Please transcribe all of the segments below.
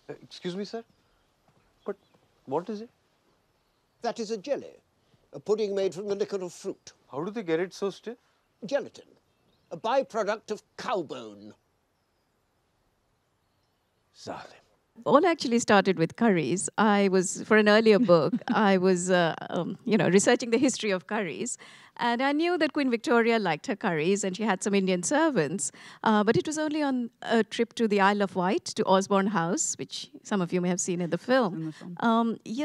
Excuse me, sir? But what is it? That is a jelly, a pudding made from the liquor of fruit. How do they get it so stiff? Gelatin, a byproduct of cow bone. Zalim. All actually started with curries. For an earlier book, I was, researching the history of curries. And I knew that Queen Victoria liked her curries and she had some Indian servants. But it was only on a trip to the Isle of Wight, to Osborne House, which some of you may have seen in the film.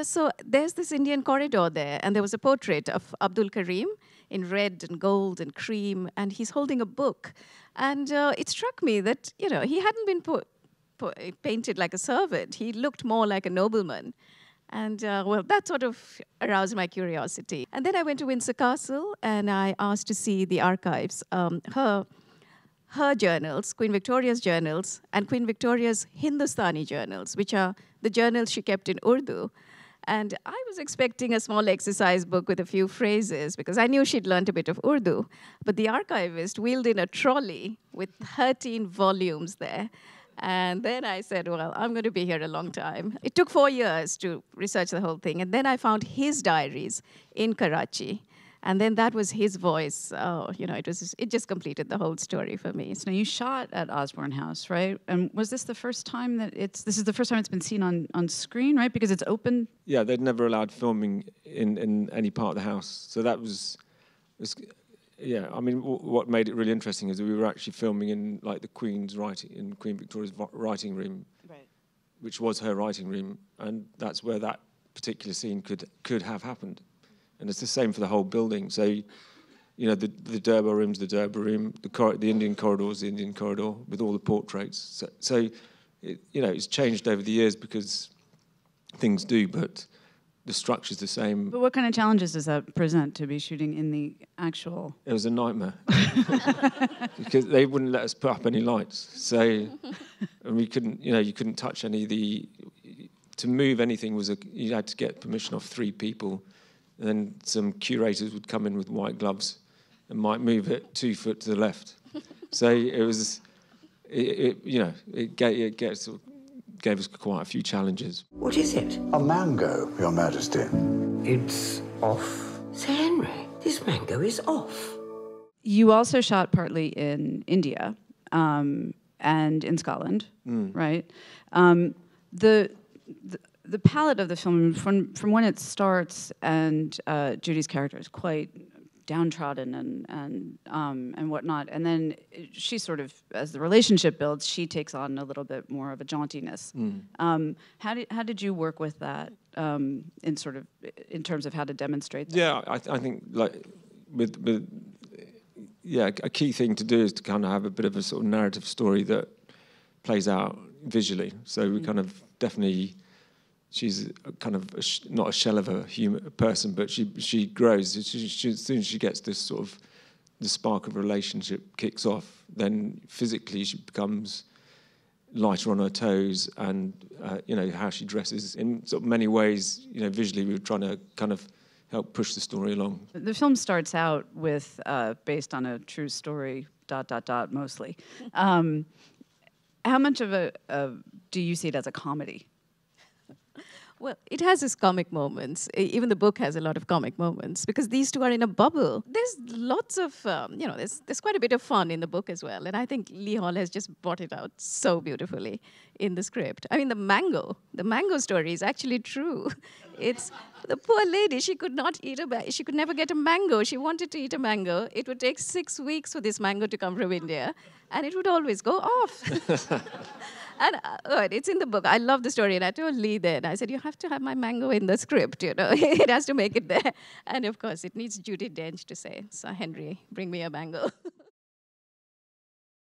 So there's this Indian corridor there, and there was a portrait of Abdul Karim in red and gold and cream, and he's holding a book. And it struck me that, he hadn't been painted like a servant. He looked more like a nobleman. And, that sort of aroused my curiosity. And then I went to Windsor Castle, and I asked to see the archives. Her journals, Queen Victoria's journals, and Queen Victoria's Hindustani journals, which are the journals she kept in Urdu. And I was expecting a small exercise book with a few phrases, because I knew she'd learned a bit of Urdu. But the archivist wheeled in a trolley with 13 volumes there. And then I said, well, I'm going to be here a long time. It took 4 years to research the whole thing. And then I found his diaries in Karachi. And then that was his voice. It just completed the whole story for me. So you shot at Osborne House, right? And was this the first time this is the first time it's been seen on screen, right? Because it's open? Yeah, they'd never allowed filming in any part of the house. So that was yeah, I mean, what made it really interesting is that we were actually filming in like the Queen's in Queen Victoria's writing room, right, which was her writing room, and that's where that particular scene could have happened. And it's the same for the whole building. So, the Durbar room's the Durbar room, the Indian corridor's the Indian corridor with all the portraits. So it's changed over the years because things do, but the structure's the same. But what kind of challenges does that present to be shooting in the actual... It was a nightmare. Because they wouldn't let us put up any lights. So, and we couldn't, you couldn't touch any of the... To move anything you had to get permission off 3 people. And then some curators would come in with white gloves and might move it 2 foot to the left. So it was, it gave us quite a few challenges. What is it? A mango, Your Majesty. It's off. Sir Henry, this mango is off. You also shot partly in India and in Scotland, right? The palette of the film, from when it starts, and Judy's character is quite downtrodden and whatnot, and then she sort of, as the relationship builds, she takes on a little bit more of a jauntiness. How did you work with that in terms of how to demonstrate that? Yeah, I think like a key thing to do is to kind of have a bit of a sort of narrative story that plays out visually. So we kind of definitely. She's kind of not a shell of a person, but she grows. As soon as she gets this sort of the spark of a relationship kicks off, then physically she becomes lighter on her toes, and how she dresses in sort of many ways. Visually we were trying to kind of help push the story along. The film starts out with based on a true story. ... mostly. How much of do you see it as a comedy? Well, it has its comic moments. Even the book has a lot of comic moments because these two are in a bubble. There's lots of, there's quite a bit of fun in the book as well. And I think Lee Hall has just brought it out so beautifully in the script. I mean, the mango story is actually true. It's the poor lady, she could never get a mango. She wanted to eat a mango. It would take 6 weeks for this mango to come from India, and it would always go off. And it's in the book. I love the story. And I told Lee then, I said, you have to have my mango in the script, It has to make it there. And of course, it needs Judi Dench to say, Sir Henry, bring me a mango.